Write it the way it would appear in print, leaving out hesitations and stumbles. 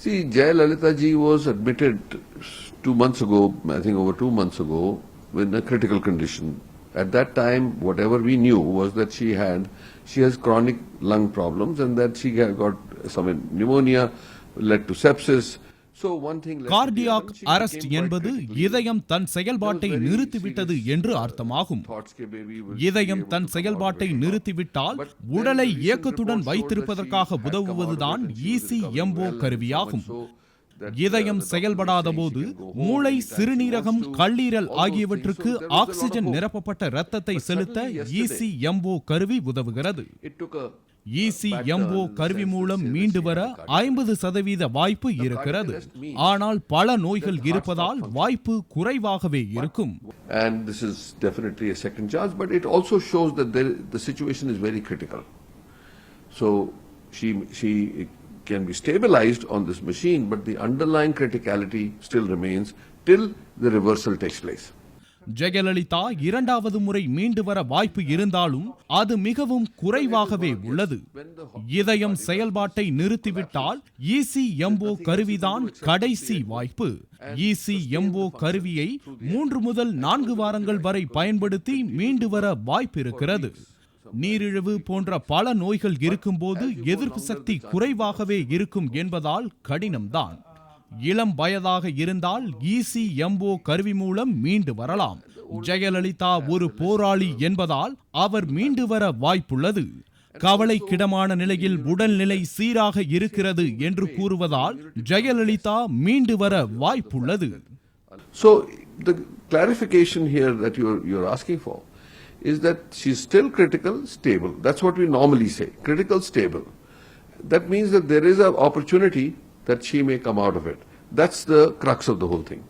See, Jayalalitha ji was admitted 2 months ago, I think over 2 months ago, in a critical condition. At that time, whatever we knew was that she has chronic lung problems and that she had got some pneumonia, led to sepsis. So one thing led to the cardiac other. She arrest became quite என்பது critically இதயம் தன் ill. செயல்பாட்டை There was very நிறுத்திவிட்டது serious, என்று அர்த்தமாகும். thoughts ke baby will இதயம் be able தன் to come out செயல்பாட்டை of it. நிறுத்திவிட்டால் But then உடலை the recent இயக்கத்துடன் reports showed வைத்திருப்பதற்காக that she had come out of it உதவுவதுதான் and she was recovering ECMO well and கருவியாகும். so much so that, இதயம் the doctor was செயல்படாத saying she போது can go home மூளை, anytime she சிறுநீரகம், wants to, கல்லீரல் all those ஆகியவற்றுக்கு things. So there was a lot of oxygen hope. நிரப்பப்பட்ட இரத்தத்தை But செலுத்த suddenly yesterday, ECMO கருவி உதவுகிறது. it took a ECMO கருவி மூலம் மீண்டு வர 50% வாய்ப்பு இருக்கிறது. ஆனால் பல நோய்கள் இருப்பதால் வாய்ப்பு குறைவாகவே இருக்கும். And this is definitely a second chance, but it also shows that the situation is very critical. So she can be stabilized on this machine, but the underlying criticality still remains till the reversal takes place. Jayalalithaa இரண்டாவது முறை மீண்டு வர வாய்ப்பு இருந்தாலும் அது மிகவும் குறைவாகவே உள்ளது. இதயம் செயல்பாட்டை நிறுத்திவிட்டால் ECMO கருவிதான் கடைசி வாய்ப்பு. ECMO கருவியை 3 முதல் 4 வாரங்கள் வரை பயன்படுத்தி மீண்டு வர வாய்ப்பு இருக்கிறது. நீரிழிவு போன்ற பல நோய்கள் இருக்கும்போது எதிர்ப்பு சக்தி குறைவாகவே இருக்கும் என்பதால் கடினம்தான். இளம் வயதாக இருந்தால் ECMO கருவி மூலம் மீண்டு வரலாம். ஜெயலலிதா ஒரு போராளி என்பதால் அவர் மீண்டு வர வாய்ப்புள்ளது. கவலைக்கிடமான நிலையில் உடல்நிலை சீராக இருக்கிறது என்று கூறுவதால் ஜெயலலிதா மீண்டு வர வாய்ப்புள்ளது. So the clarification here that you're asking for is that she's still critical, stable. That's what we normally say, critical, stable. That means that there is an opportunity that she may come out of it. That's the crux of the whole thing.